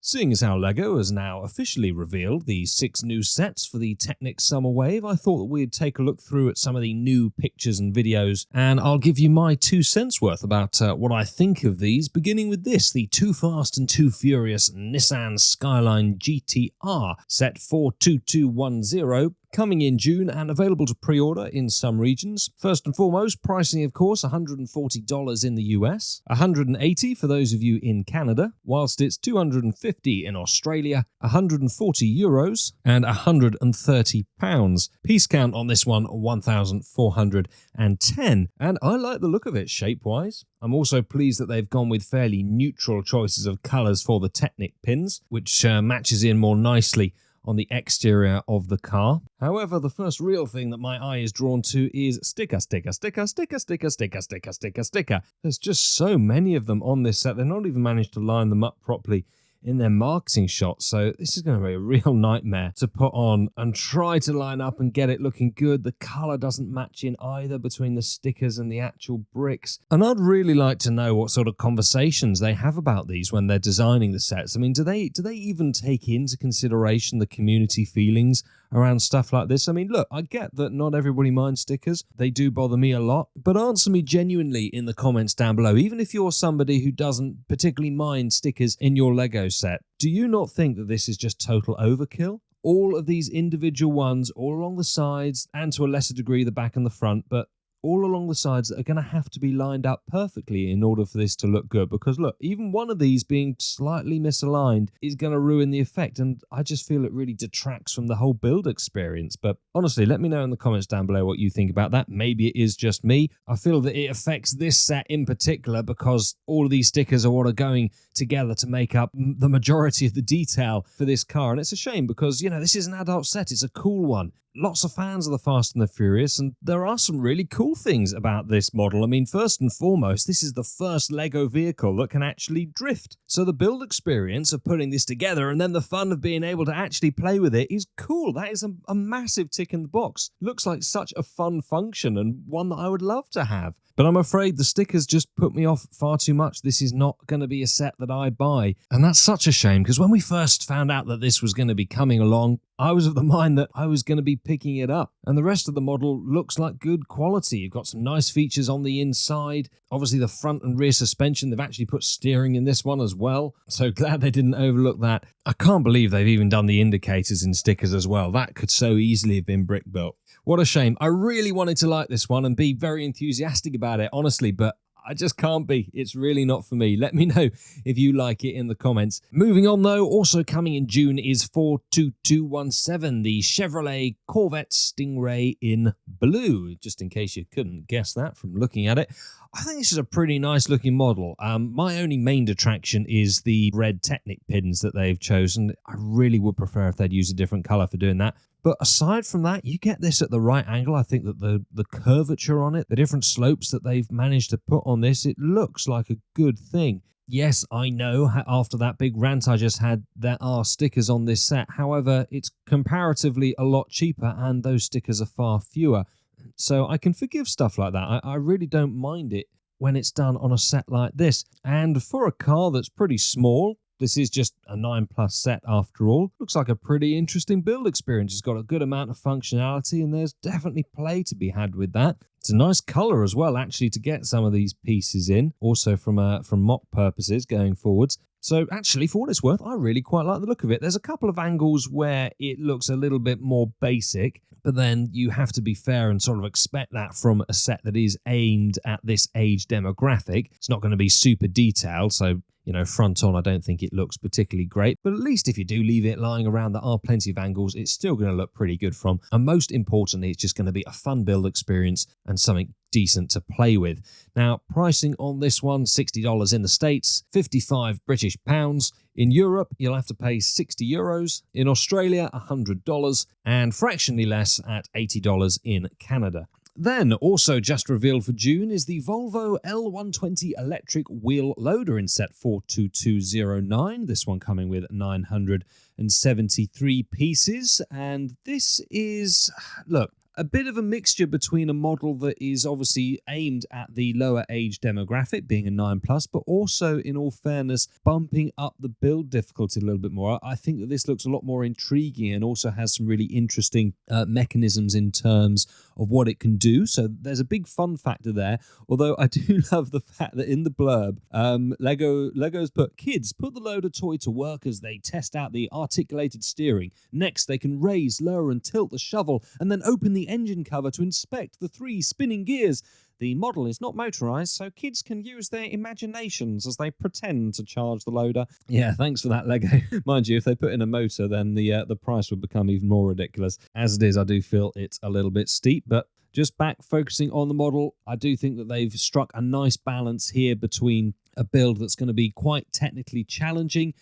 Seeing as how LEGO has now officially revealed the 6 new sets for the Technic Summer Wave, I thought that we'd take a look through at some of the new pictures and videos, and I'll give you my 2 cents worth about what I think of these, beginning with this, the Too Fast and Too Furious Nissan Skyline GTR set 42210, coming in June and available to pre-order in some regions. First and foremost, pricing of course $140 in the US, $180 for those of you in Canada, whilst it's $250 in Australia, €140 and £130. Piece count on this one 1,410, and I like the look of it shape-wise. I'm also pleased that they've gone with fairly neutral choices of colours for the Technic pins, which matches in more nicely on the exterior of the car. However, the first real thing that my eye is drawn to is sticker. There's just so many of them on this set. They've not even managed to line them up properly in their marketing shots, so this is going to be a real nightmare to put on and try to line up and get it looking good. The colour doesn't match in either between the stickers and the actual bricks, and I'd really like to know what sort of conversations they have about these when they're designing the sets. I mean, do they even take into consideration the community feelings around stuff like this? I mean, look, I get that not everybody minds stickers. They do bother me a lot. But answer me genuinely in the comments down below, even if you're somebody who doesn't particularly mind stickers in your Lego set. Do you not think that this is just total overkill? All of these individual ones, all along the sides, and to a lesser degree the back and the front, but all along the sides that are going to have to be lined up perfectly in order for this to look good. Because look, even one of these being slightly misaligned is going to ruin the effect, and I just feel it really detracts from the whole build experience. But honestly, let me know in the comments down below what you think about that. Maybe it is just me. I feel that it affects this set in particular because all of these stickers are what are going together to make up the majority of the detail for this car. And it's a shame because, you know, this is an adult set. It's a cool one. Lots of fans of the Fast and the Furious, and there are some really cool things about this model. I mean, first and foremost, this is the first Lego vehicle that can actually drift. So the build experience of putting this together and then the fun of being able to actually play with it is cool. That is a massive tick in the box. Looks like such a fun function and one that I would love to have. But I'm afraid the stickers just put me off far too much. This is not going to be a set that I buy. And that's such a shame, because when we first found out that this was going to be coming along, I was of the mind that I was going to be picking it up. And the rest of the model looks like good quality. You've got some nice features on the inside. Obviously, the front and rear suspension, they've actually put steering in this one as well. So glad they didn't overlook that. I can't believe they've even done the indicators in stickers as well. That could so easily have been brick built. What a shame. I really wanted to like this one and be very enthusiastic about it, honestly, but I just can't be. It's really not for me. Let me know if you like it in the comments. Moving on though, also coming in June is 42217, the Chevrolet Corvette Stingray in blue. Just in case you couldn't guess that from looking at it. I think this is a pretty nice looking model. My only main detraction is the red Technic pins that they've chosen. I really would prefer if they'd use a different color for doing that. But aside from that, you get this at the right angle. I think that the curvature on it, the different slopes that they've managed to put on this, it looks like a good thing. Yes, I know after that big rant I just had, there are stickers on this set. However, it's comparatively a lot cheaper and those stickers are far fewer. So I can forgive stuff like that. I really don't mind it when it's done on a set like this. And for a car that's pretty small, this is just a 9+ set after all. Looks like a pretty interesting build experience. It's got a good amount of functionality and there's definitely play to be had with that. It's a nice colour as well, actually, to get some of these pieces in, also from mock purposes going forwards. So actually, for what it's worth, I really quite like the look of it. There's a couple of angles where it looks a little bit more basic, but then you have to be fair and sort of expect that from a set that is aimed at this age demographic. It's not going to be super detailed, so you know, front on, I don't think it looks particularly great, but at least if you do leave it lying around, there are plenty of angles, it's still going to look pretty good from. And most importantly, it's just going to be a fun build experience and something decent to play with. Now, pricing on this one, $60 in the States, 55 British pounds. In Europe, you'll have to pay €60. In Australia, $100, and fractionally less at $80 in Canada. Then, also just revealed for June, is the Volvo L120 electric wheel loader in set 42209. This one coming with 973 pieces. And this is, look, A bit of a mixture between a model that is obviously aimed at the lower age demographic, being a 9 plus, but also, in all fairness, bumping up the build difficulty a little bit more. I think that this looks a lot more intriguing and also has some really interesting mechanisms in terms of what it can do. So there's a big fun factor there. Although I do love the fact that in the blurb, Lego's put, kids, put the loader toy to work as they test out the articulated steering. Next, they can raise, lower, and tilt the shovel, and then open the engine cover to inspect the 3 spinning gears. The model is not motorized, so kids can use their imaginations as they pretend to charge the loader. Yeah, thanks for that, Lego. Mind you, if they put in a motor, then the price would become even more ridiculous. As it is, I do feel it's a little bit steep, but just back focusing on the model, I do think that they've struck a nice balance here between a build that's going to be quite technically challenging,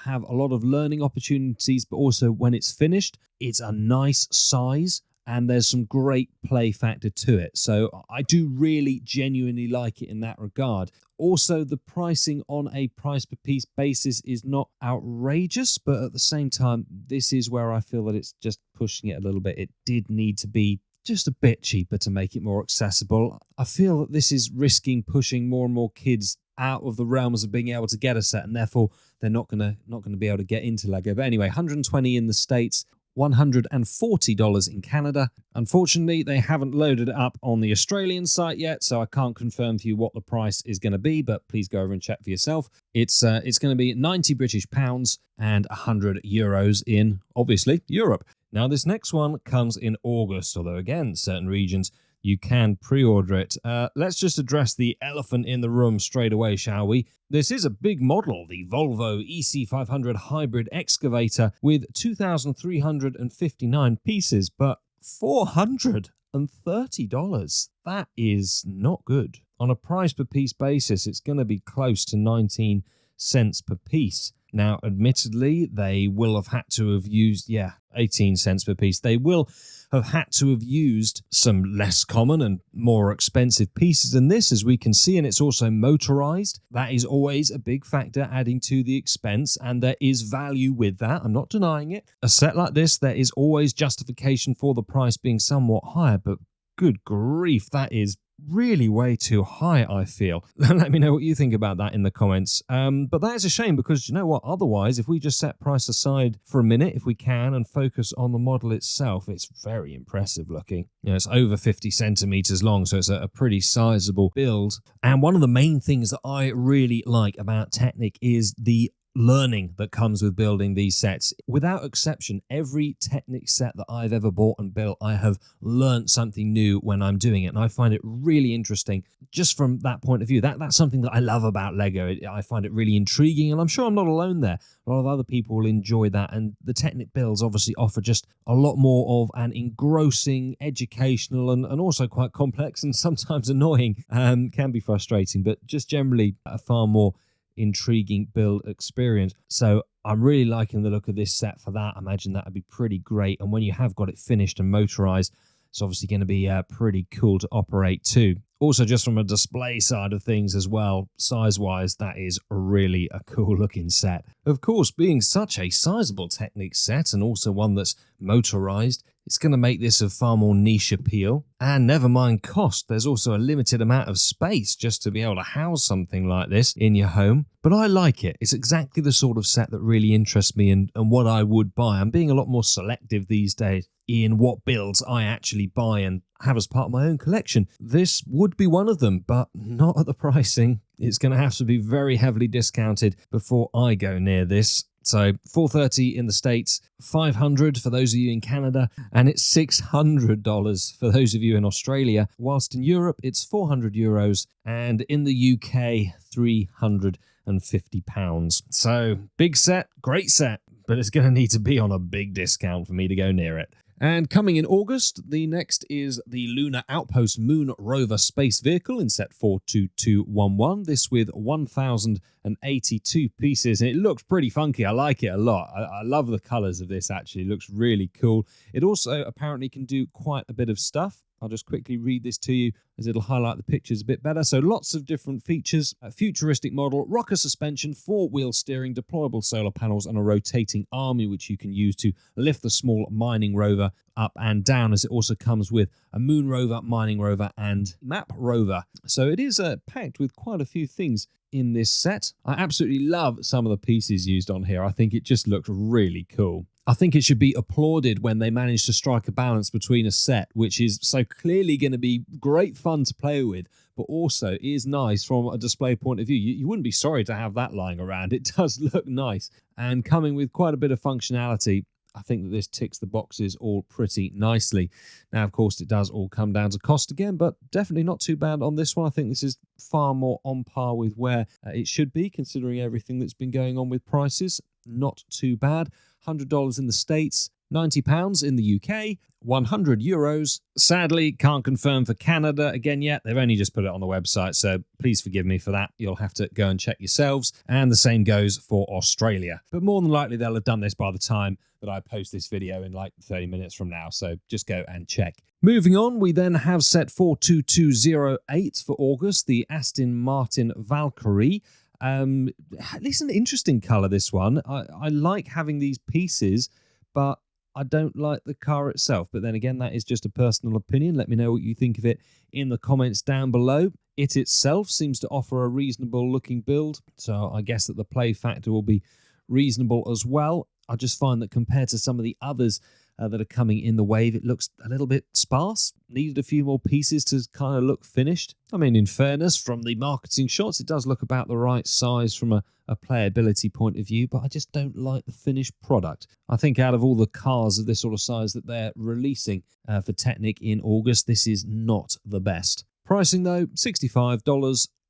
have a lot of learning opportunities, but also when it's finished, it's a nice size. And there's some great play factor to it. So I do really genuinely like it in that regard. Also, the pricing on a price per piece basis is not outrageous, but at the same time, this is where I feel that it's just pushing it a little bit. It did need to be just a bit cheaper to make it more accessible. I feel that this is risking pushing more and more kids out of the realms of being able to get a set, and therefore they're not gonna be able to get into Lego. But anyway, $120 in the States, $140 in Canada. Unfortunately, they haven't loaded it up on the Australian site yet, so I can't confirm for you what the price is going to be, but please go over and check for yourself. It's going to be 90 British pounds and 100 euros in, obviously, Europe. Now, this next one comes in August, although, again, certain regions, you can pre-order it. Let's just address the elephant in the room straight away, shall we? This is a big model, the Volvo EC500 Hybrid Excavator with 2,359 pieces, but $430. That is not good. On a price per piece basis, it's going to be close to 19 cents per piece. Now, admittedly, they will have had to have used, 18 cents per piece. They will have had to have used some less common and more expensive pieces than this, as we can see, and it's also motorized. That is always a big factor adding to the expense, and there is value with that. I'm not denying it. A set like this, there is always justification for the price being somewhat higher, but good grief, that is really way too high, I feel. Let me know what you think about that in the comments. But that is a shame, because you know what? Otherwise, if we just set price aside for a minute, if we can, and focus on the model itself, it's very impressive looking. You know, it's over 50 centimeters long, so it's a pretty sizable build. And one of the main things that I really like about Technic is the learning that comes with building these sets. Without exception, every Technic set that I've ever bought and built, I have learned something new when I'm doing it, and I find it really interesting just from that point of view. That's something that I love about Lego. I find it really intriguing, and I'm sure I'm not alone there. A lot of other people will enjoy that, and the Technic builds obviously offer just a lot more of an engrossing, educational, and also quite complex and sometimes annoying, can be frustrating, but just generally a far more intriguing build experience. So I'm really liking the look of this set for that. I imagine that would be pretty great, and when you have got it finished and motorized, it's obviously going to be pretty cool to operate too. Also, just from a display side of things as well, size-wise, that is really a cool-looking set. Of course, being such a sizable Technic set, and also one that's motorized, it's going to make this of far more niche appeal. And never mind cost, there's also a limited amount of space just to be able to house something like this in your home. But I like it. It's exactly the sort of set that really interests me and what I would buy. I'm being a lot more selective these days in what builds I actually buy and have as part of my own collection. This would be one of them, but not at the pricing. It's going to have to be very heavily discounted before I go near this. So $430 in the States, $500 for those of you in Canada, and it's $600 for those of you in Australia, whilst in Europe it's 400 euros, and in the UK, £350. So big set, great set, but it's going to need to be on a big discount for me to go near it. And coming in August, the next is the Lunar Outpost Moon Rover space vehicle in set 42211. This with 1,082 pieces, and it looks pretty funky. I like it a lot. I love the colors of this, actually. It looks really cool. It also apparently can do quite a bit of stuff. I'll just quickly read this to you as it'll highlight the pictures a bit better. So lots of different features. A futuristic model, rocker suspension, 4-wheel steering, deployable solar panels, and a rotating army which you can use to lift the small mining rover up and down, as it also comes with a moon rover, mining rover, and map rover. So it is packed with quite a few things in this set. I absolutely love some of the pieces used on here. I think it just looks really cool. I think it should be applauded when they manage to strike a balance between a set which is so clearly going to be great fun to play with, but also is nice from a display point of view. You wouldn't be sorry to have that lying around. It does look nice, and coming with quite a bit of functionality. I think that this ticks the boxes all pretty nicely. Now, of course, it does all come down to cost again, but definitely not too bad on this one. I think this is far more on par with where it should be, considering everything that's been going on with prices. Not too bad. $100 in the States, £90 in the UK, €100. Sadly, can't confirm for Canada again yet. They've only just put it on the website, so please forgive me for that. You'll have to go and check yourselves. And the same goes for Australia. But more than likely, they'll have done this by the time that I post this video in like 30 minutes from now, so just go and check. Moving on, we then have set 42208 for August, the Aston Martin Valkyrie. At least an interesting colour, this one. I like having these pieces, but I don't like the car itself. But then again, that is just a personal opinion. Let me know what you think of it in the comments down below. It itself seems to offer a reasonable looking build, so I guess that the play factor will be reasonable as well. I just find that compared to some of the others that are coming in the wave, it looks a little bit sparse. Needed a few more pieces to kind of look finished. I mean, in fairness, from the marketing shots, it does look about the right size from a playability point of view, but I just don't like the finished product. I think out of all the cars of this sort of size that they're releasing for Technic in August, this is not the best. Pricing though, $65,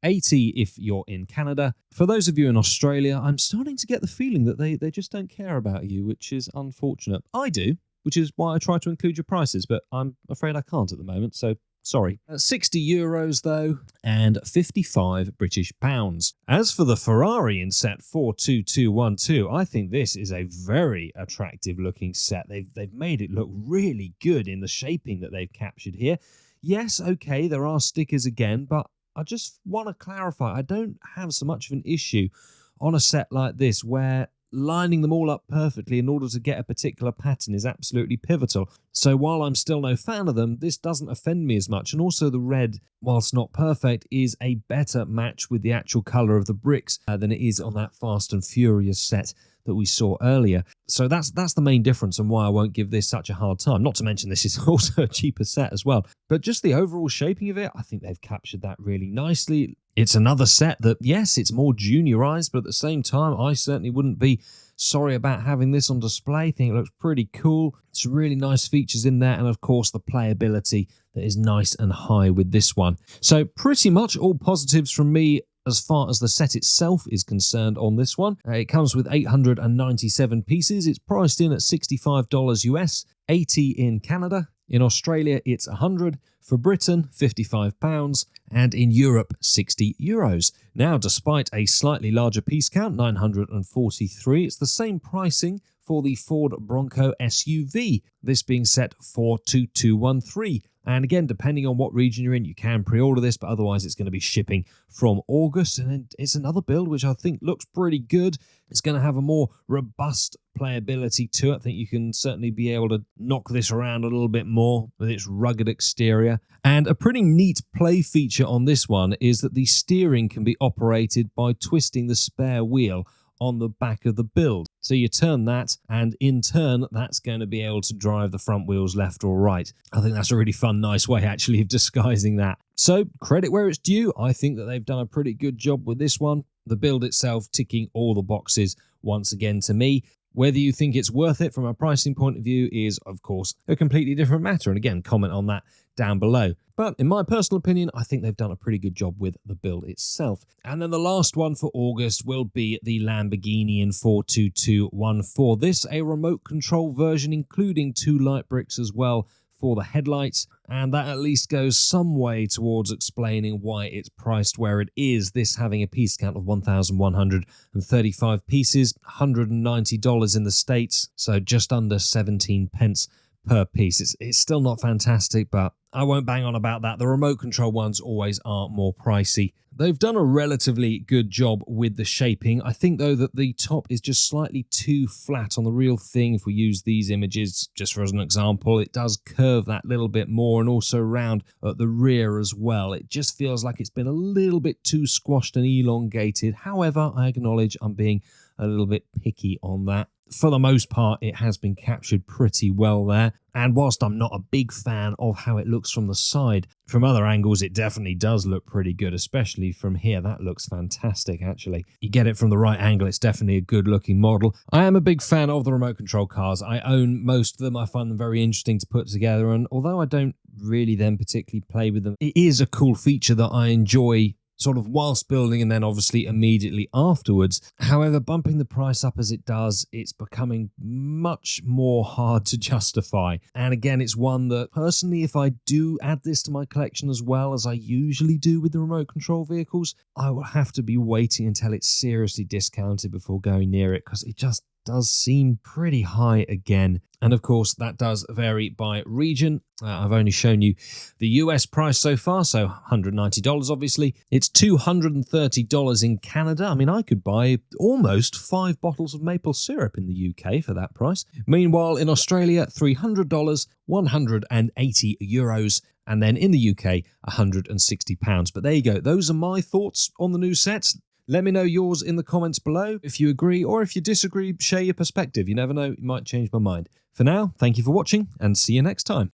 $80 if you're in Canada. For those of you in Australia, I'm starting to get the feeling that they just don't care about you, which is unfortunate. I do, which is why I try to include your prices, but I'm afraid I can't at the moment, so sorry. €60 though, and 55 British pounds. As for the Ferrari in set 42212, I think this is a very attractive looking set. They've made it look really good in the shaping that they've captured here. Yes, okay, there are stickers again, but I just want to clarify, I don't have so much of an issue on a set like this where lining them all up perfectly in order to get a particular pattern is absolutely pivotal. So while I'm still no fan of them, this doesn't offend me as much. And also the red, whilst not perfect, is a better match with the actual colour of the bricks than it is on that Fast and Furious set that we saw earlier. So that's the main difference and why I won't give this such a hard time. Not to mention this is also a cheaper set as well. But just the overall shaping of it, I think they've captured that really nicely. It's another set that, yes, it's more juniorized, but at the same time, I certainly wouldn't be sorry about having this on display. I think it looks pretty cool. Some really nice features in there, and of course the playability that is nice and high with this one. So pretty much all positives from me as far as the set itself is concerned on this one. It comes with 897 pieces. It's priced in at $65 US, 80 in Canada. In Australia, it's 100. For Britain, £55. And in Europe, €60. Now, despite a slightly larger piece count, 943, it's the same pricing for the Ford Bronco SUV, this being set 42213. And again, depending on what region you're in, you can pre-order this, but otherwise it's going to be shipping from August. And then it's another build which I think looks pretty good. It's going to have a more robust playability to it. I think you can certainly be able to knock this around a little bit more with its rugged exterior. And a pretty neat play feature on this one is that the steering can be operated by twisting the spare wheel on the back of the build. So you turn that, and in turn, that's going to be able to drive the front wheels left or right. I think that's a really fun, nice way, actually, of disguising that. So, credit where it's due. I think that they've done a pretty good job with this one. The build itself ticking all the boxes once again to me. Whether you think it's worth it from a pricing point of view is, of course, a completely different matter. And again, comment on that down below. But in my personal opinion, I think they've done a pretty good job with the build itself. And then the last one for August will be the Lamborghini in 42214. This, a remote control version, including 2 light bricks as well for the headlights. And that at least goes some way towards explaining why it's priced where it is. This having a piece count of 1,135 pieces, $190 in the States, so just under 17 pence per piece. It's still not fantastic, but I won't bang on about that. The remote control ones always are more pricey. They've done a relatively good job with the shaping. I think, though, that the top is just slightly too flat on the real thing. If we use these images just for as an example, it does curve that little bit more, and also around at the rear as well. It just feels like it's been a little bit too squashed and elongated. However, I acknowledge I'm being a little bit picky on that. For the most part, it has been captured pretty well there. And whilst I'm not a big fan of how it looks from the side, from other angles, it definitely does look pretty good, especially from here. That looks fantastic, actually. You get it from the right angle, it's definitely a good-looking model. I am a big fan of the remote control cars. I own most of them. I find them very interesting to put together, and although I don't really then particularly play with them, it is a cool feature that I enjoy sort of whilst building and then obviously immediately afterwards. However, bumping the price up as it does, it's becoming much more hard to justify. And again, it's one that personally, if I do add this to my collection as well as I usually do with the remote control vehicles, I will have to be waiting until it's seriously discounted before going near it, because it just does seem pretty high again. And of course, that does vary by region. I've only shown you the US price so far, so $190 obviously. It's $230 in Canada. I mean, I could buy almost 5 bottles of maple syrup in the UK for that price. Meanwhile, in Australia, $300, 180 euros. And then in the UK, £160. But there you go. Those are my thoughts on the new sets. Let me know yours in the comments below. If you agree or if you disagree, share your perspective. You never know, it might change my mind. For now, thank you for watching and see you next time.